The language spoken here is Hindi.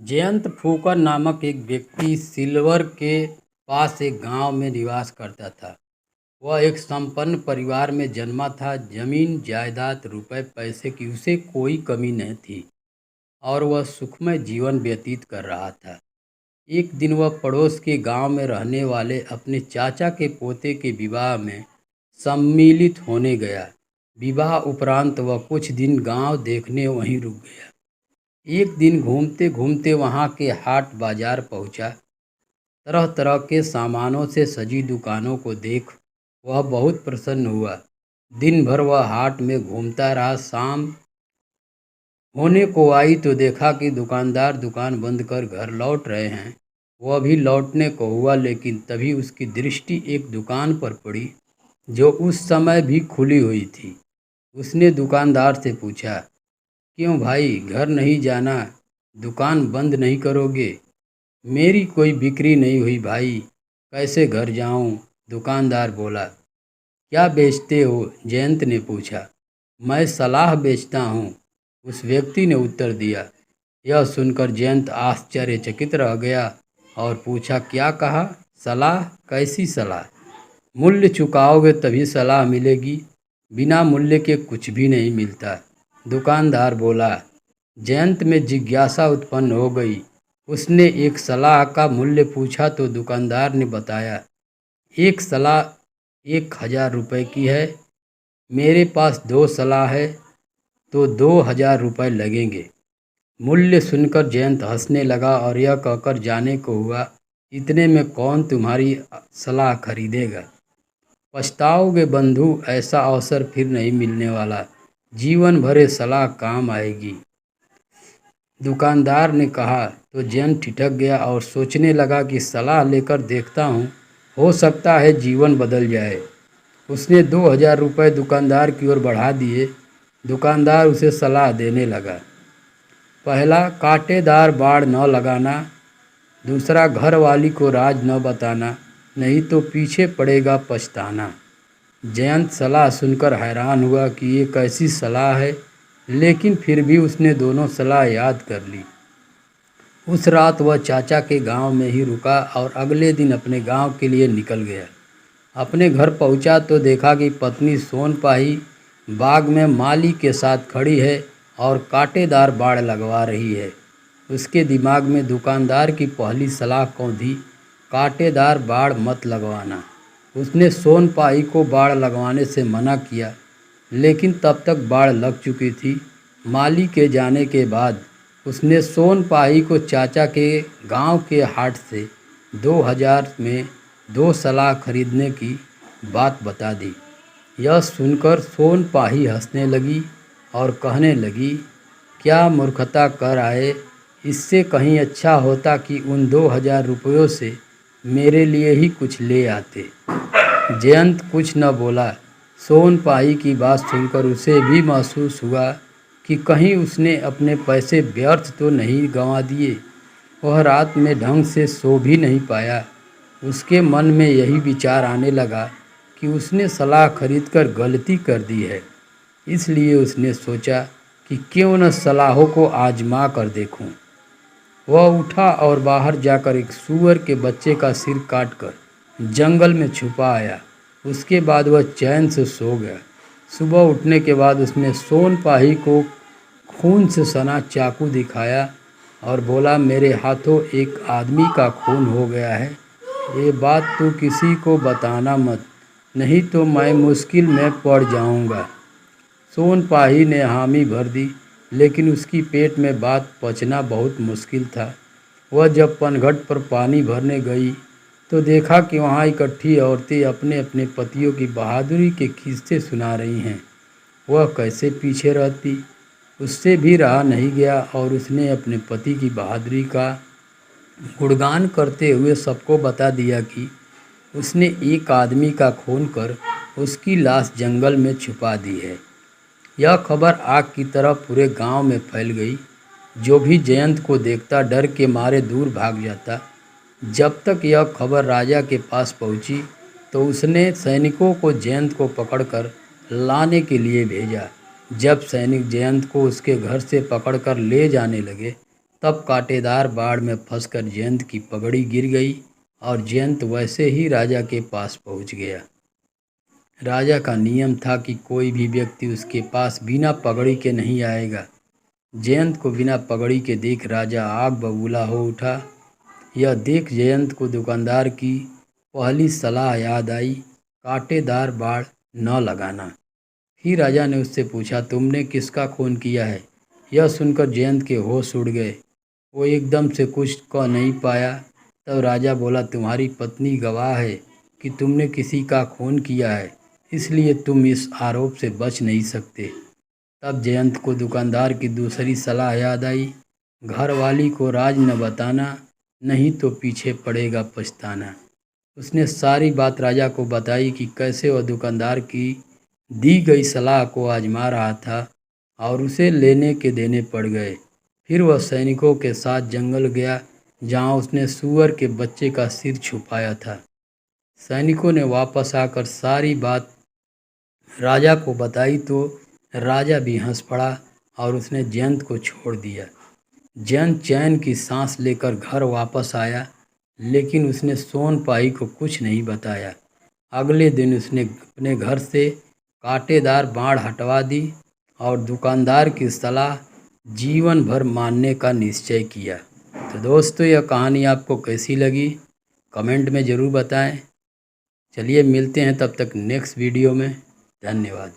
जयंत फूकर नामक एक व्यक्ति सिल्वर के पास एक गांव में निवास करता था। वह एक संपन्न परिवार में जन्मा था। जमीन जायदाद रुपए पैसे की उसे कोई कमी नहीं थी और वह सुखमय जीवन व्यतीत कर रहा था। एक दिन वह पड़ोस के गांव में रहने वाले अपने चाचा के पोते के विवाह में सम्मिलित होने गया। विवाह उपरांत वह कुछ दिन गांव देखने वहीं रुक गया। एक दिन घूमते घूमते वहां के हाट बाजार पहुंचा। तरह तरह के सामानों से सजी दुकानों को देख वह बहुत प्रसन्न हुआ। दिन भर वह हाट में घूमता रहा। शाम होने को आई तो देखा कि दुकानदार दुकान बंद कर घर लौट रहे हैं। वह भी लौटने को हुआ, लेकिन तभी उसकी दृष्टि एक दुकान पर पड़ी जो उस समय भी खुली हुई थी। उसने दुकानदार से पूछा, क्यों भाई, घर नहीं जाना? दुकान बंद नहीं करोगे? मेरी कोई बिक्री नहीं हुई भाई, कैसे घर जाऊं? दुकानदार बोला। क्या बेचते हो? जयंत ने पूछा। मैं सलाह बेचता हूँ, उस व्यक्ति ने उत्तर दिया। यह सुनकर जयंत आश्चर्यचकित रह गया और पूछा, क्या कहा? सलाह? कैसी सलाह? मूल्य चुकाओगे तभी सलाह मिलेगी, बिना मूल्य के कुछ भी नहीं मिलता, दुकानदार बोला। जयंत में जिज्ञासा उत्पन्न हो गई। उसने एक सलाह का मूल्य पूछा तो दुकानदार ने बताया, एक सलाह 1,000 रुपये की है। मेरे पास 2 सलाह है तो 2,000 रुपये लगेंगे। मूल्य सुनकर जयंत हंसने लगा और यह कहकर जाने को हुआ, इतने में कौन तुम्हारी सलाह खरीदेगा? पछताओगे बंधु, ऐसा अवसर फिर नहीं मिलने वाला। जीवन भर ये सलाह काम आएगी। दुकानदार ने कहा तो जयंत ठिठक गया और सोचने लगा कि सलाह लेकर देखता हूँ, हो सकता है जीवन बदल जाए। उसने 2,000 रुपये दुकानदार की ओर बढ़ा दिए। दुकानदार उसे सलाह देने लगा। पहला, कांटेदार बाड़ न लगाना। दूसरा, घर वाली को राज न बताना, नहीं तो पीछे पड़ेगा पछताना। जयंत सलाह सुनकर हैरान हुआ कि ये कैसी सलाह है, लेकिन फिर भी उसने दोनों सलाह याद कर ली। उस रात वह चाचा के गांव में ही रुका और अगले दिन अपने गांव के लिए निकल गया। अपने घर पहुंचा तो देखा कि पत्नी सोनपाही बाग में माली के साथ खड़ी है और कांटेदार बाड़ लगवा रही है। उसके दिमाग में दुकानदार की पहली सलाह कौन थी, कांटेदार बाड़ मत लगवाना। उसने सोनपाही को बाड़ लगवाने से मना किया, लेकिन तब तक बाड़ लग चुकी थी। माली के जाने के बाद उसने सोनपाही को चाचा के गांव के हाट से 2,000 में 2 सलाह खरीदने की बात बता दी। यह सुनकर सोनपाही हंसने लगी और कहने लगी, क्या मूर्खता कर आए, इससे कहीं अच्छा होता कि उन 2,000 रुपयों से मेरे लिए ही कुछ ले आते। जयंत कुछ न बोला। सोनपाही की बात सुनकर उसे भी महसूस हुआ कि कहीं उसने अपने पैसे व्यर्थ तो नहीं गंवा दिए। वह रात में ढंग से सो भी नहीं पाया। उसके मन में यही विचार आने लगा कि उसने सलाह खरीदकर गलती कर दी है। इसलिए उसने सोचा कि क्यों न सलाहों को आजमा कर देखूं। वह उठा और बाहर जाकर एक सूअर के बच्चे का सिर काटकर जंगल में छुपा आया। उसके बाद वह चैन से सो गया। सुबह उठने के बाद उसने सोनपाही को खून से सना चाकू दिखाया और बोला, मेरे हाथों एक आदमी का खून हो गया है। ये बात तू किसी को बताना मत, नहीं तो मैं मुश्किल में पड़ जाऊंगा। सोनपाही ने हामी भर दी, लेकिन उसकी पेट में बात पचना बहुत मुश्किल था। वह जब पनघट पर पानी भरने गई तो देखा कि वहाँ इकट्ठी औरतें अपने अपने पतियों की बहादुरी के किस्से सुना रही हैं। वह कैसे पीछे रहती, उससे भी रहा नहीं गया और उसने अपने पति की बहादुरी का गुणगान करते हुए सबको बता दिया कि उसने एक आदमी का खून कर उसकी लाश जंगल में छुपा दी है। यह खबर आग की तरह पूरे गांव में फैल गई। जो भी जयंत को देखता डर के मारे दूर भाग जाता। जब तक यह खबर राजा के पास पहुंची तो उसने सैनिकों को जयंत को पकड़कर लाने के लिए भेजा। जब सैनिक जयंत को उसके घर से पकड़कर ले जाने लगे तब कांटेदार बाड़ में फंसकर जयंत की पगड़ी गिर गई और जयंत वैसे ही राजा के पास पहुंच गया। राजा का नियम था कि कोई भी व्यक्ति उसके पास बिना पगड़ी के नहीं आएगा। जयंत को बिना पगड़ी के देख राजा आग बबूला हो उठा। यह देख जयंत को दुकानदार की पहली सलाह याद आई, कांटेदार बाड़ न लगाना। फिर राजा ने उससे पूछा, तुमने किसका खून किया है? यह सुनकर जयंत के होश उड़ गए। वो एकदम से कुछ कह नहीं पाया। तब राजा बोला, तुम्हारी पत्नी गवाह है कि तुमने किसी का खून किया है, इसलिए तुम इस आरोप से बच नहीं सकते। तब जयंत को दुकानदार की दूसरी सलाह याद आई, घरवाली को राज न बताना, नहीं तो पीछे पड़ेगा पछताना। उसने सारी बात राजा को बताई कि कैसे वह दुकानदार की दी गई सलाह को आजमा रहा था और उसे लेने के देने पड़ गए। फिर वह सैनिकों के साथ जंगल गया जहां उसने सूअर के बच्चे का सिर छुपाया था। सैनिकों ने वापस आकर सारी बात राजा को बताई तो राजा भी हंस पड़ा और उसने जयंत को छोड़ दिया। जयंत चैन की सांस लेकर घर वापस आया, लेकिन उसने सोनपाही को कुछ नहीं बताया। अगले दिन उसने अपने घर से कांटेदार बाड़ हटवा दी और दुकानदार की सलाह जीवन भर मानने का निश्चय किया। तो दोस्तों, यह कहानी आपको कैसी लगी कमेंट में ज़रूर बताएं। चलिए मिलते हैं तब तक नेक्स्ट वीडियो में। धन्यवाद।